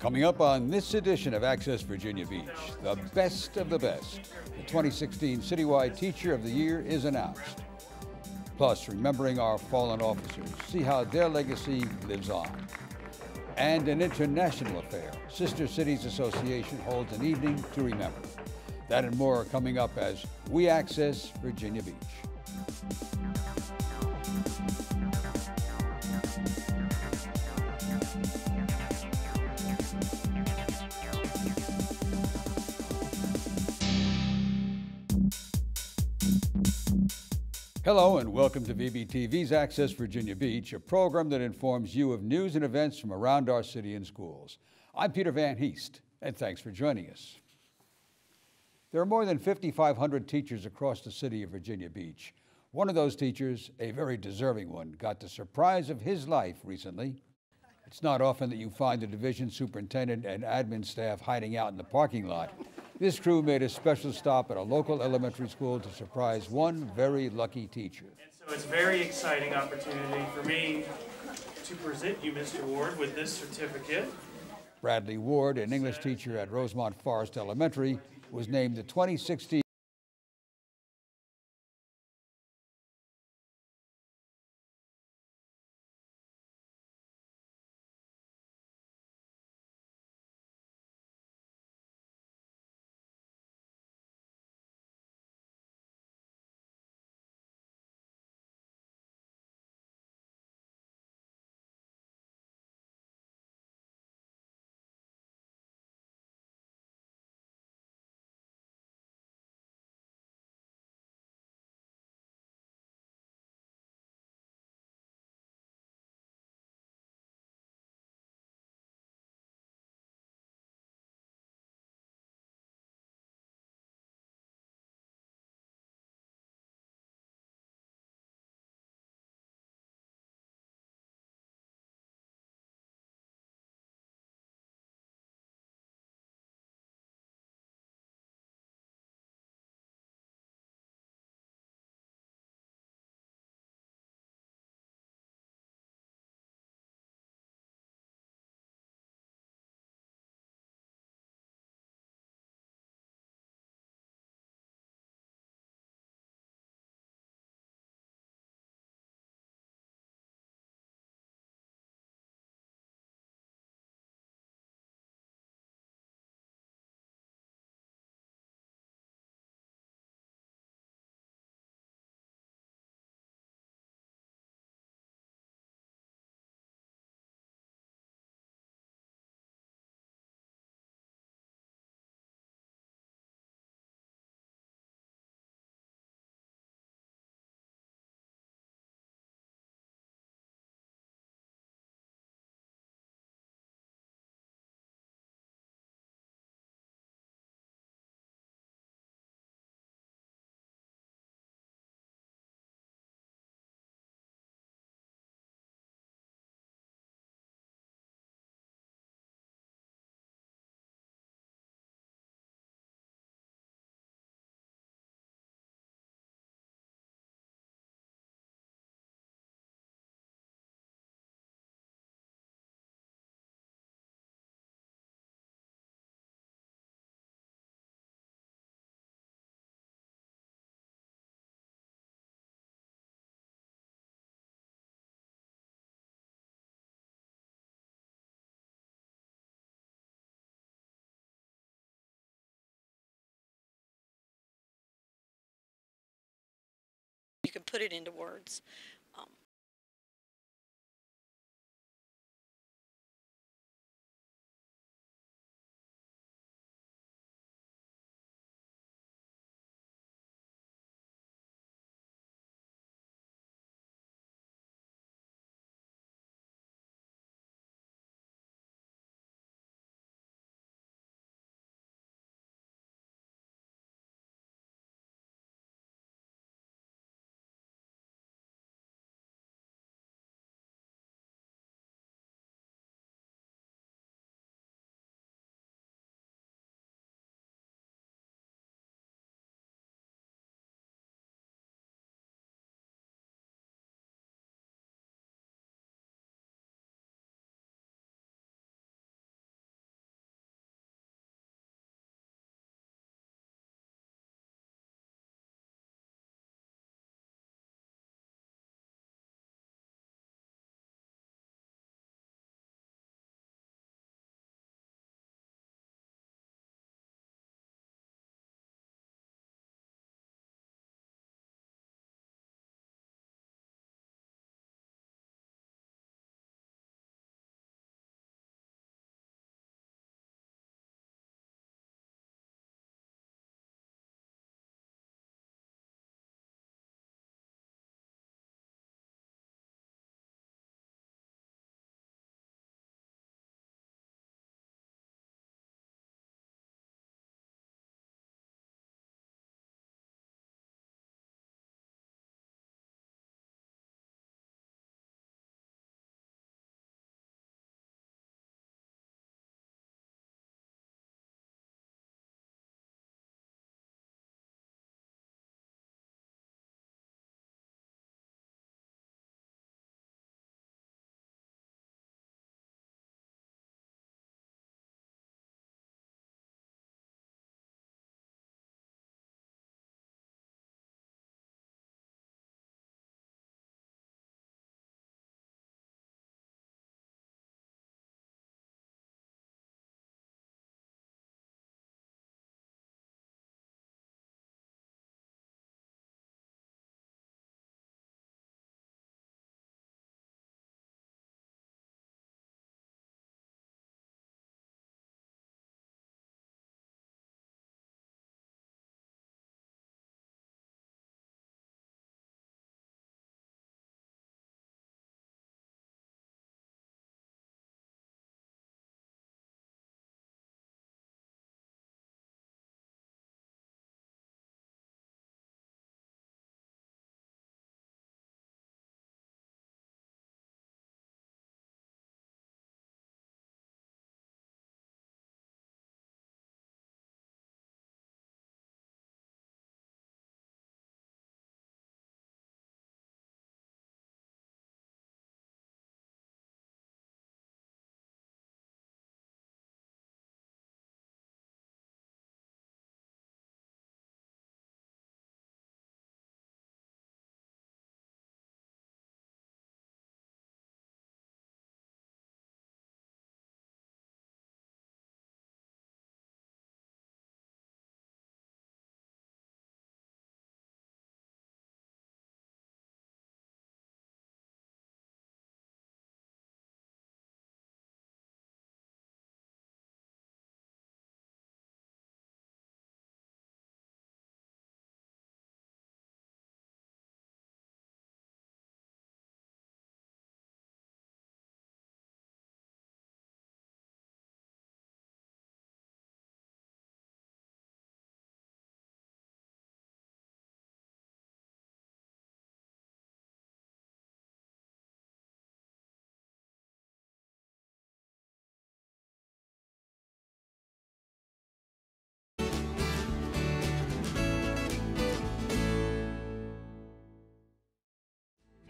Coming up on this edition of Access Virginia Beach, the best of the best. The 2016 Citywide Teacher of the Year is announced. Plus, remembering our fallen officers, see how their legacy lives on. And an international affair. Sister Cities Association holds an evening to remember. That and more are coming up as we access Virginia Beach. Hello and welcome to VBTV's Access Virginia Beach, a program that informs you of news and events from around our city and schools. I'm Peter Van Heest, and thanks for joining us. There are more than 5,500 teachers across the city of Virginia Beach. One of those teachers, a very deserving one, got the surprise of his life recently. It's not often that you find the division superintendent and admin staff hiding out in the parking lot. This crew made a special stop at a local elementary school to surprise one very lucky teacher. And so it's a very exciting opportunity for me to present you, Mr. Ward, with this certificate. Bradley Ward, an English teacher at Rosemont Forest Elementary, was named the 2016You can put it into words.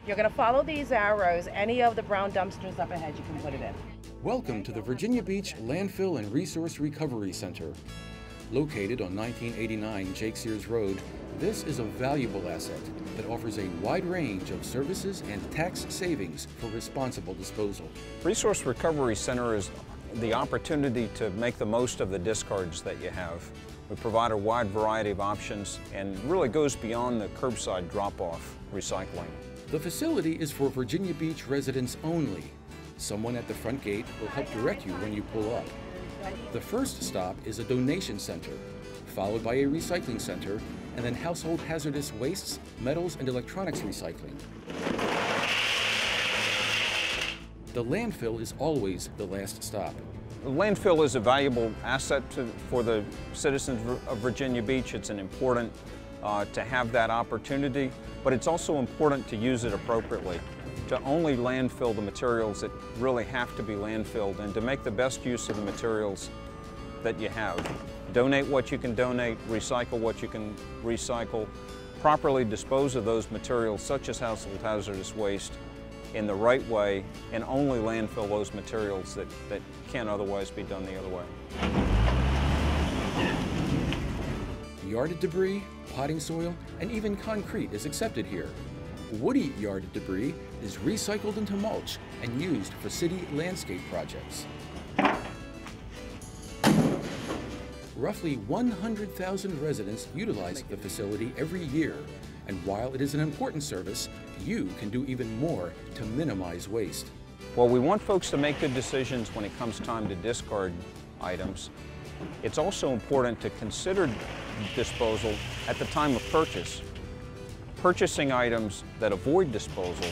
You're going to follow these arrows. Any of the brown dumpsters up ahead, you can put it in. Welcome to the Virginia Beach Landfill and Resource Recovery Center. Located on 1989 Jake Sears Road, this is a valuable asset that offers a wide range of services and tax savings for responsible disposal. Resource Recovery Center is the opportunity to make the most of the discards that you have. We provide a wide variety of options and really goes beyond the curbside drop-off recycling. The facility is for Virginia Beach residents only. Someone at the front gate will help direct you when you pull up. The first stop is a donation center, followed by a recycling center, and then household hazardous wastes, metals, and electronics recycling. The landfill is always the last stop. The landfill is a valuable asset for the citizens of Virginia Beach. It's important to have that opportunity, but it's also important to use it appropriately, to only landfill the materials that really have to be landfilled and to make the best use of the materials that you have. Donate what you can donate, recycle what you can recycle, properly dispose of those materials such as household hazardous waste in the right way, and only landfill those materials that can't otherwise be done the other way. Yarded debris, potting soil, and even concrete is accepted here. Woody yarded debris is recycled into mulch and used for city landscape projects. Roughly 100,000 residents utilize the facility every year, and while it is an important service, you can do even more to minimize waste. Well, we want folks to make good decisions when it comes time to discard items. It's also important to consider disposal at the time of purchase. Purchasing items that avoid disposal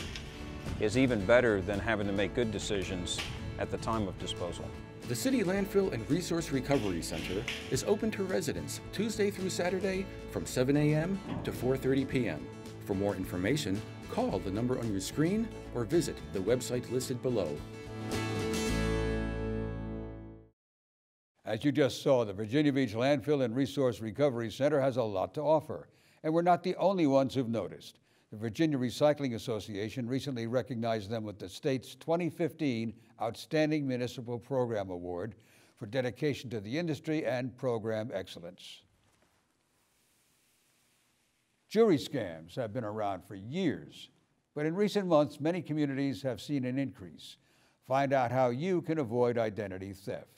is even better than having to make good decisions at the time of disposal. The City Landfill and Resource Recovery Center is open to residents Tuesday through Saturday from 7 a.m. to 4:30 p.m. For more information, call the number on your screen or visit the website listed below. As you just saw, the Virginia Beach Landfill and Resource Recovery Center has a lot to offer, and we're not the only ones who've noticed. The Virginia Recycling Association recently recognized them with the state's 2015 Outstanding Municipal Program Award for dedication to the industry and program excellence. Jury scams have been around for years, but in recent months, many communities have seen an increase. Find out how you can avoid identity theft.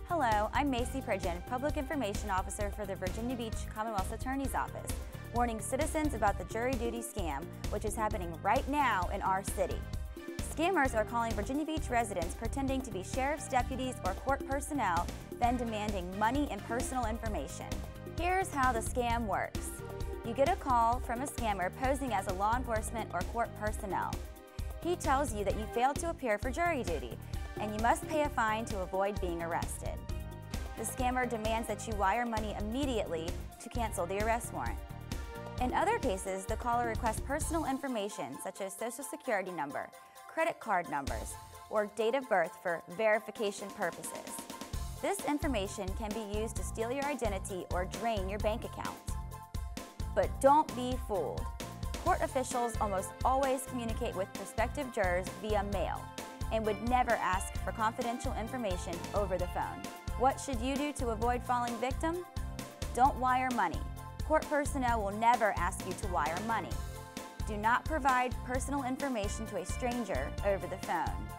Hello, I'm Macy Pridgeon, Public Information Officer for the Virginia Beach Commonwealth Attorney's Office, warning citizens about the jury duty scam, which is happening right now in our city. Scammers are calling Virginia Beach residents pretending to be sheriff's deputies or court personnel, then demanding money and personal information. Here's how the scam works. You get a call from a scammer posing as a law enforcement or court personnel. He tells you that you failed to appear for jury duty, and you must pay a fine to avoid being arrested. The scammer demands that you wire money immediately to cancel the arrest warrant. In other cases, the caller requests personal information such as social security number, credit card numbers, or date of birth for verification purposes. This information can be used to steal your identity or drain your bank account. But don't be fooled. Court officials almost always communicate with prospective jurors via mail and would never ask for confidential information over the phone. What should you do to avoid falling victim? Don't wire money. Court personnel will never ask you to wire money. Do not provide personal information to a stranger over the phone.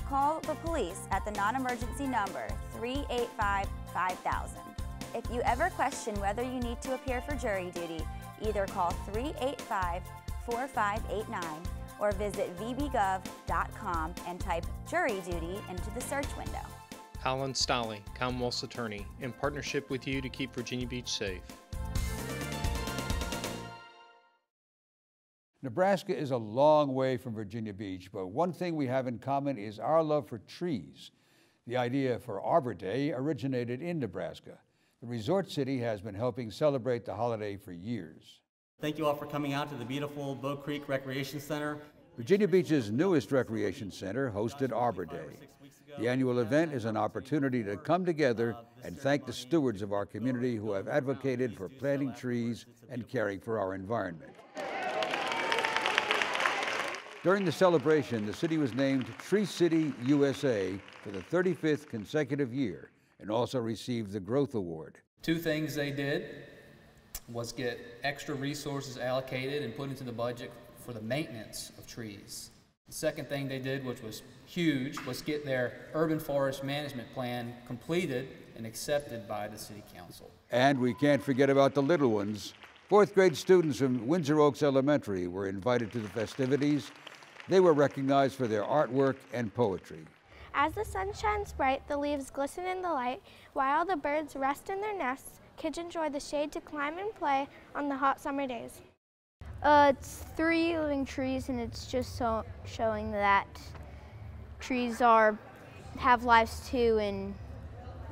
Call the police at the non-emergency number 385-5000. If you ever question whether you need to appear for jury duty, either call 385-4589 or visit vbgov.com and type jury duty into the search window. Alan Stolley, Commonwealth's attorney, in partnership with you to keep Virginia Beach safe. Nebraska is a long way from Virginia Beach, but one thing we have in common is our love for trees. The idea for Arbor Day originated in Nebraska. The resort city has been helping celebrate the holiday for years. Thank you all for coming out to the beautiful Bow Creek Recreation Center. Virginia Beach's newest recreation center hosted Arbor Day. The annual event is an opportunity to come together and thank the stewards of our community who have advocated for planting trees and caring for our environment. During the celebration, the city was named Tree City, USA for the 35th consecutive year and also received the Growth Award. Two things they did was get extra resources allocated and put into the budget for the maintenance of trees. The second thing they did, which was huge, was get their urban forest management plan completed and accepted by the city council. And we can't forget about the little ones. Fourth grade students from Windsor Oaks Elementary were invited to the festivities. They were recognized for their artwork and poetry. As the sun shines bright, the leaves glisten in the light. While the birds rest in their nests, kids enjoy the shade to climb and play on the hot summer days. It's 3 living trees, and it's just showing that trees have lives too, and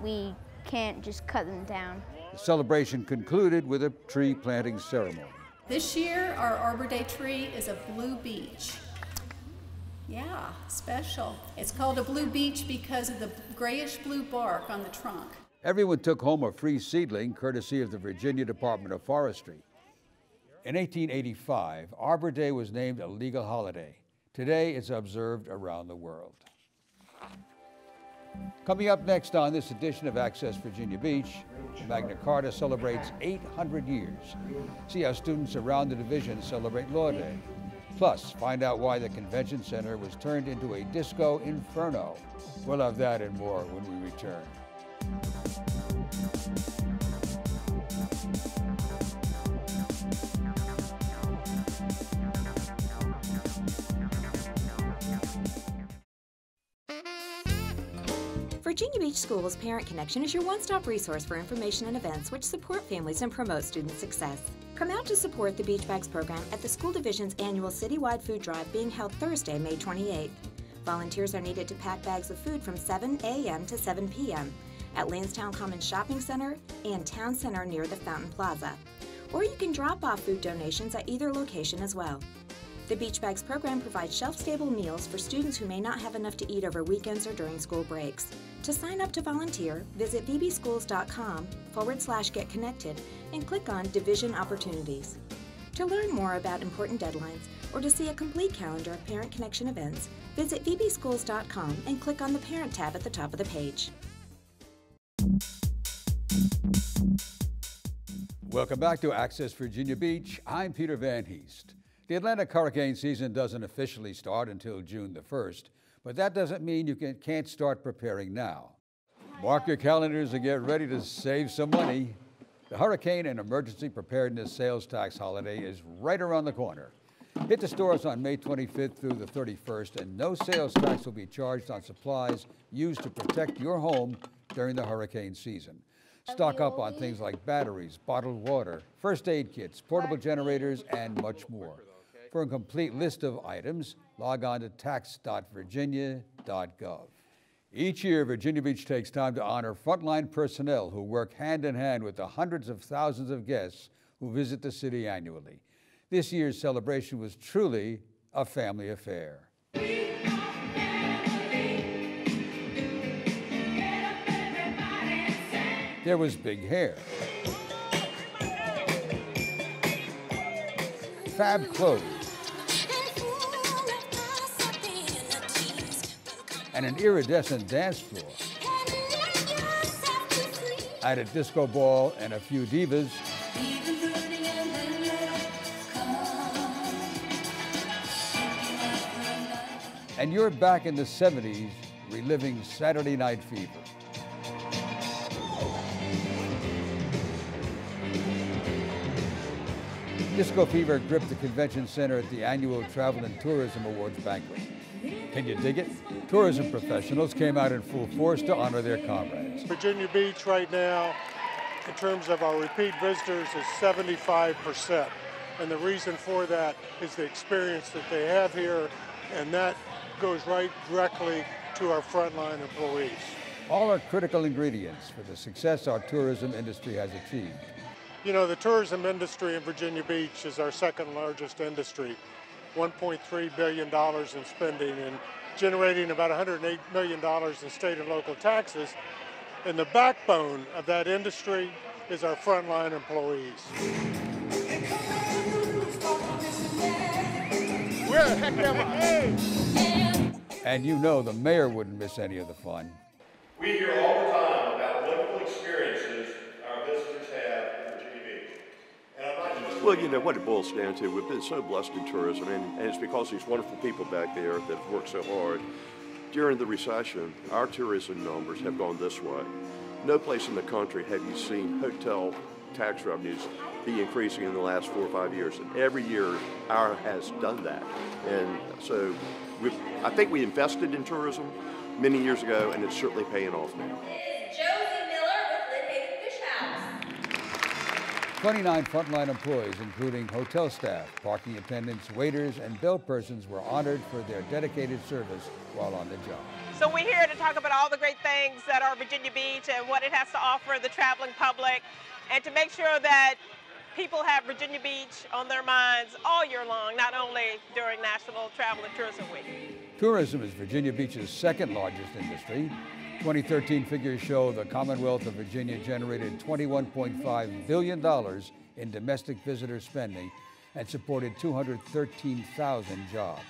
we can't just cut them down. The celebration concluded with a tree planting ceremony. This year, our Arbor Day tree is a blue beech. Yeah, special. It's called a blue beech because of the grayish blue bark on the trunk. Everyone took home a free seedling courtesy of the Virginia Department of Forestry. In 1885, Arbor Day was named a legal holiday. Today, it's observed around the world. Coming up next on this edition of Access Virginia Beach, Magna Carta celebrates 800 years. See how students around the division celebrate Law Day. Plus, find out why the convention center was turned into a disco inferno. We'll have that and more when we return. Virginia Beach Schools Parent Connection is your one-stop resource for information and events which support families and promote student success. Come out to support the Beach Bags program at the school division's annual citywide food drive being held Thursday, May 28th. Volunteers are needed to pack bags of food from 7 a.m. to 7 p.m. at Landstown Commons Shopping Center and Town Center near the Fountain Plaza. Or you can drop off food donations at either location as well. The Beach Bags program provides shelf-stable meals for students who may not have enough to eat over weekends or during school breaks. To sign up to volunteer, visit vbschools.com/get-connected and click on Division Opportunities. To learn more about important deadlines or to see a complete calendar of Parent Connection events, visit vbschools.com and click on the Parent tab at the top of the page. Welcome back to Access Virginia Beach. I'm Peter Van Heest. The Atlantic hurricane season doesn't officially start until June the 1st, but that doesn't mean you can't start preparing now. Mark your calendars and get ready to save some money. The Hurricane and Emergency Preparedness Sales Tax holiday is right around the corner. Hit the stores on May 25th through the 31st, and no sales tax will be charged on supplies used to protect your home during the hurricane season. Stock up on things like batteries, bottled water, first aid kits, portable generators, and much more. For a complete list of items, log on to tax.virginia.gov. Each year, Virginia Beach takes time to honor frontline personnel who work hand in hand with the hundreds of thousands of guests who visit the city annually. This year's celebration was truly a family affair. There was big hair, fab clothes, and an iridescent dance floor. I had a disco ball and a few divas. And you're back in the 70s, reliving Saturday Night Fever. Disco fever gripped the convention center at the annual Travel and Tourism Awards banquet. Can you dig it? Tourism professionals came out in full force to honor their comrades. Virginia Beach right now, in terms of our repeat visitors, is 75%. And the reason for that is the experience that they have here, and that goes right directly to our frontline employees. All are critical ingredients for the success our tourism industry has achieved. You know, the tourism industry in Virginia Beach is our second largest industry. $1.3 billion in spending and generating about $108 million in state and local taxes. And the backbone of that industry is our frontline employees. Where the heck am I? Hey! And you know the mayor wouldn't miss any of the fun. We hear all the time about wonderful experiences our visitors have in Virginia Beach. And I'm not just well, you know what it boils down to, we've been so blessed in tourism, and it's because these wonderful people back there that have worked so hard. During the recession, our tourism numbers have gone this way. No place in the country have you seen hotel tax revenues be increasing in the last 4 or 5 years. And every year, ours has done that. And so I think we invested in tourism many years ago, and it's certainly paying off now. 29 frontline employees, including hotel staff, parking attendants, waiters, and bell persons, were honored for their dedicated service while on the job. So we're here to talk about all the great things that are Virginia Beach and what it has to offer the traveling public, and to make sure that people have Virginia Beach on their minds all year long, not only during National Travel and Tourism Week. Tourism is Virginia Beach's second largest industry. 2013 figures show the Commonwealth of Virginia generated $21.5 billion in domestic visitor spending and supported 213,000 jobs.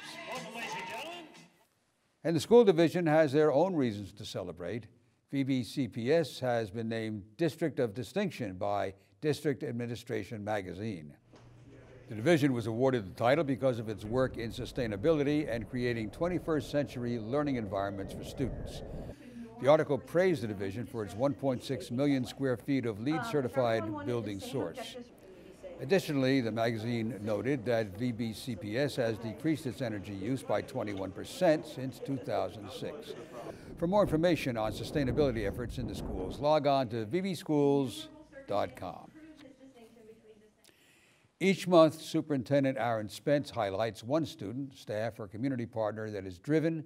And the school division has their own reasons to celebrate. VBCPS has been named District of Distinction by District Administration magazine. The division was awarded the title because of its work in sustainability and creating 21st century learning environments for students. The article praised the division for its 1.6 million square feet of LEED certified building source. Additionally, the magazine noted that VBCPS has decreased its energy use by 21% since 2006. For more information on sustainability efforts in the schools, log on to vbschools.com. Each month, Superintendent Aaron Spence highlights one student, staff, or community partner that is driven,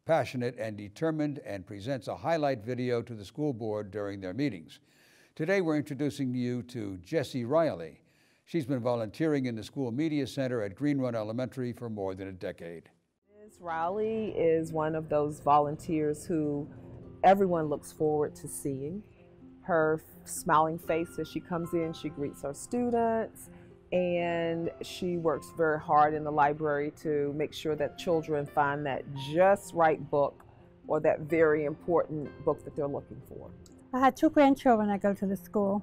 passionate, and determined, and presents a highlight video to the school board during their meetings. Today, we're introducing you to Jessie Riley. She's been volunteering in the school media center at Green Run Elementary for more than a decade. Ms. Riley is one of those volunteers who everyone looks forward to seeing. Her smiling face as she comes in, she greets her students, and she works very hard in the library to make sure that children find that just right book or that very important book that they're looking for. I had 2 grandchildren that go to the school,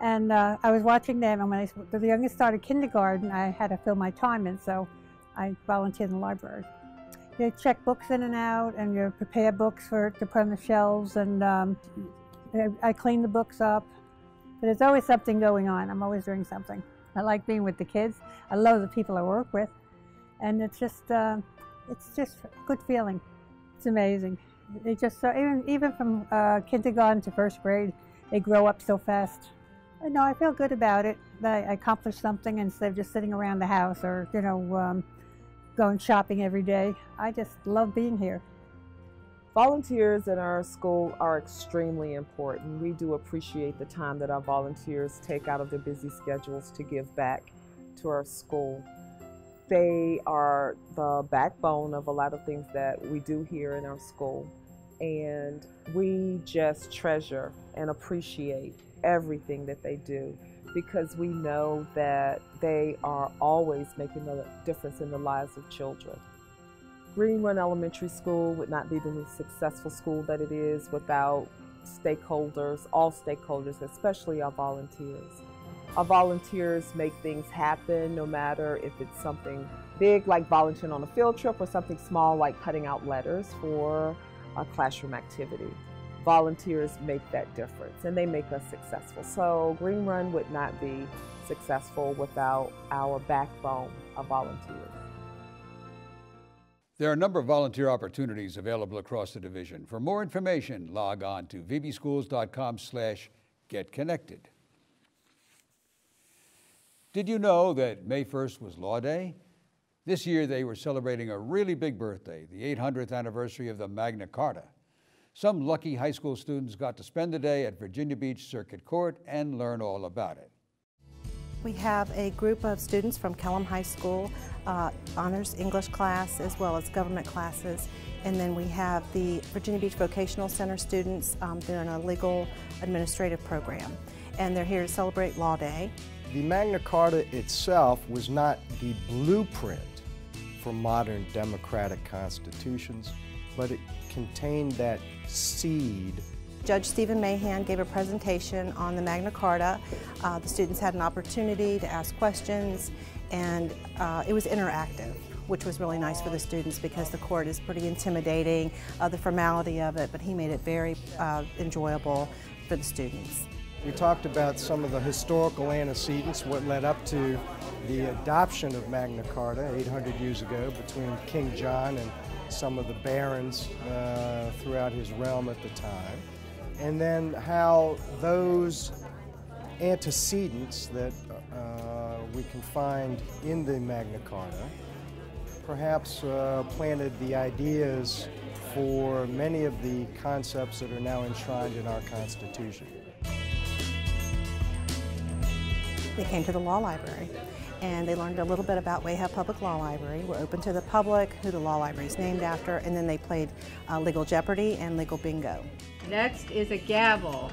and I was watching them, and when the youngest started kindergarten, I had to fill my time in, so I volunteered in the library. You check books in and out, and you prepare books to put on the shelves, and I clean the books up. But there's always something going on. I'm always doing something. I like being with the kids. I love the people I work with, and it's just a good feeling. It's amazing. They just even from kindergarten to 1st grade, they grow up so fast. No, I feel good about it. That I accomplished something instead of just sitting around the house or going shopping every day. I just love being here. Volunteers in our school are extremely important. We do appreciate the time that our volunteers take out of their busy schedules to give back to our school. They are the backbone of a lot of things that we do here in our school, and we just treasure and appreciate everything that they do because we know that they are always making a difference in the lives of children. Green Run Elementary School would not be the successful school that it is without stakeholders, all stakeholders, especially our volunteers. Our volunteers make things happen no matter if it's something big like volunteering on a field trip or something small like cutting out letters for a classroom activity. Volunteers make that difference and they make us successful. So Green Run would not be successful without our backbone of volunteers. There are a number of volunteer opportunities available across the division. For more information, log on to vbschools.com/getconnected. Did you know that May 1st was Law Day? This year they were celebrating a really big birthday, the 800th anniversary of the Magna Carta. Some lucky high school students got to spend the day at Virginia Beach Circuit Court and learn all about it. We have a group of students from Kellam High School, honors English class as well as government classes. And then we have the Virginia Beach Vocational Center students. They're in a legal administrative program. And they're here to celebrate Law Day. The Magna Carta itself was not the blueprint for modern democratic constitutions, but it contained that seed. Judge Stephen Mahan gave a presentation on the Magna Carta. The students had an opportunity to ask questions, and it was interactive, which was really nice for the students because the court is pretty intimidating, the formality of it, but he made it very enjoyable for the students. We talked about some of the historical antecedents, what led up to the adoption of Magna Carta 800 years ago between King John and some of the barons throughout his realm at the time, and then how those antecedents that we can find in the Magna Carta perhaps planted the ideas for many of the concepts that are now enshrined in our Constitution. They came to the law library and they learned a little bit about Wayhab Public Law Library. We're open to the public, who the law library is named after, and then they played Legal Jeopardy and Legal Bingo. Next is a gavel.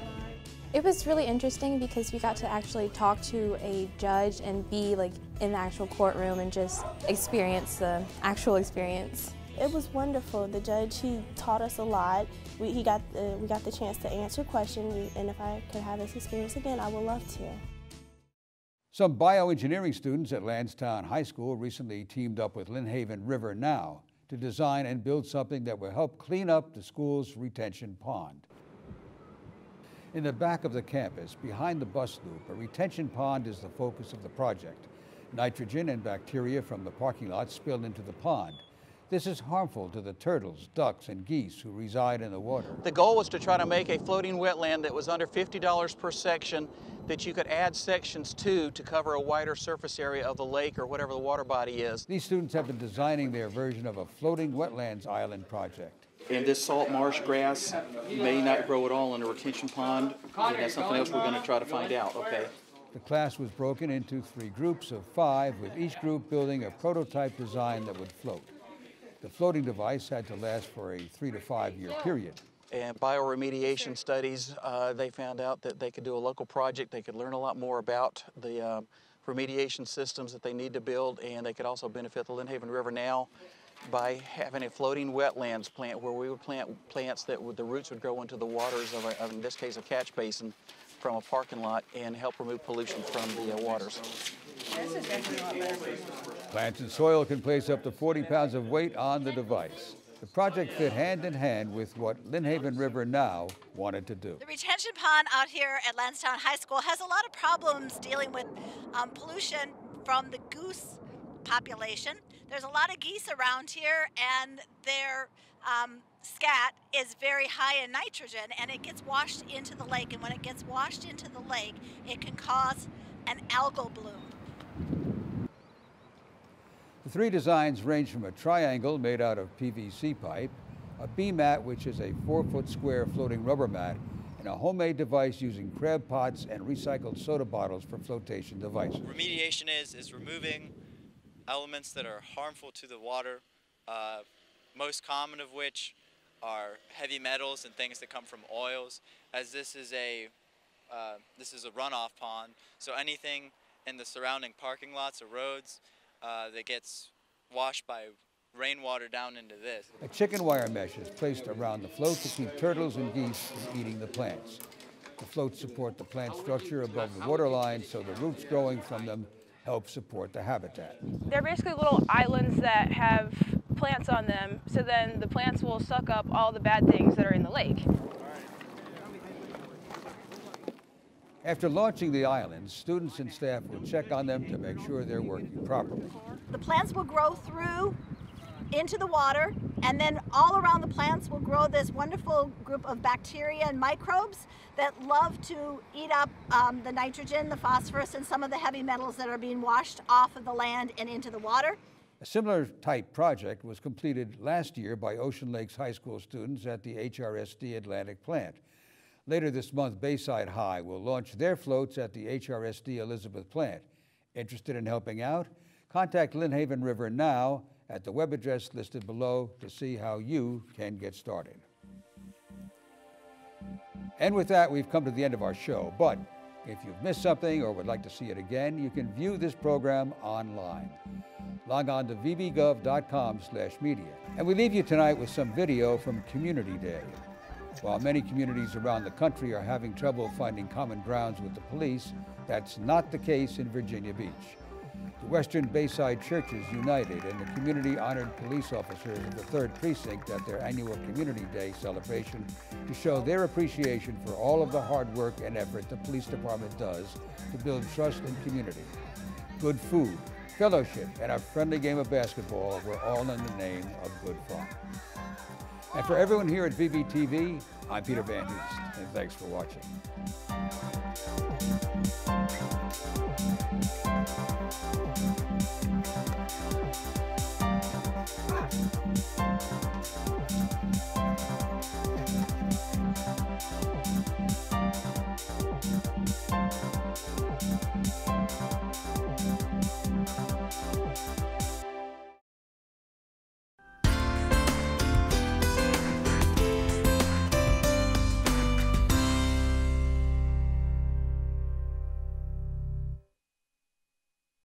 It was really interesting because we got to actually talk to a judge and be like in the actual courtroom and just experience the actual experience. It was wonderful. The judge, he taught us a lot. We got the chance to answer questions, and if I could have this experience again, I would love to. Some bioengineering students at Landstown High School recently teamed up with Lynnhaven River Now to design and build something that will help clean up the school's retention pond. In the back of the campus, behind the bus loop, a retention pond is the focus of the project. Nitrogen and bacteria from the parking lot spill into the pond. This is harmful to the turtles, ducks, and geese who reside in the water. The goal was to try to make a floating wetland that was under $50 per section that you could add sections to cover a wider surface area of the lake or whatever the water body is. These students have been designing their version of a floating wetlands island project. And this salt marsh grass may not grow at all in a retention pond. And that's something else we're going to try to find out, okay? The class was broken into 3 groups of 5, with each group building a prototype design that would float. The floating device had to last for a 3 to 5 year period. And bioremediation studies, they found out that they could do a local project. They could learn a lot more about the remediation systems that they need to build, and they could also benefit the Lynnhaven River Now by having a floating wetlands plant where we would plant plants that the roots would grow into the waters of in this case, a catch basin from a parking lot and help remove pollution from the waters. Plants and soil can place up to 40 pounds of weight on the device. The project fit hand in hand with what Lynnhaven River Now wanted to do. The retention pond out here at Landstown High School has a lot of problems dealing with pollution from the goose population. There's a lot of geese around here, and their scat is very high in nitrogen, and it gets washed into the lake, and when it gets washed into the lake, it can cause an algal bloom. The 3 designs range from a triangle made out of PVC pipe, a bee mat, which is a 4-foot square floating rubber mat, and a homemade device using crab pots and recycled soda bottles for flotation devices. Remediation is removing elements that are harmful to the water, most common of which are heavy metals and things that come from oils, as this is a runoff pond, so anything in the surrounding parking lots or roads that gets washed by rainwater down into this. A chicken wire mesh is placed around the float to keep turtles and geese from eating the plants. The floats support the plant structure above the water line, so the roots growing from them help support the habitat. They're basically little islands that have plants on them, so then the plants will suck up all the bad things that are in the lake. After launching the islands, students and staff will check on them to make sure they're working properly. The plants will grow through into the water, and then all around the plants will grow this wonderful group of bacteria and microbes that love to eat up the nitrogen, the phosphorus, and some of the heavy metals that are being washed off of the land and into the water. A similar type project was completed last year by Ocean Lakes High School students at the HRSD Atlantic plant. Later this month, Bayside High will launch their floats at the HRSD Elizabeth plant. Interested in helping out? Contact Lynnhaven River Now at the web address listed below to see how you can get started. And with that, we've come to the end of our show. But if you've missed something or would like to see it again, you can view this program online. Log on to vbgov.com/media. And we leave you tonight with some video from Community Day. While many communities around the country are having trouble finding common grounds with the police, that's not the case in Virginia Beach. The Western Bayside Churches united and the community honored police officers of the 3rd Precinct at their annual Community Day celebration to show their appreciation for all of the hard work and effort the police department does to build trust and community. Good food, fellowship, and a friendly game of basketball were all in the name of good fun. And for everyone here at VBTV, I'm Peter Van Heest, and thanks for watching.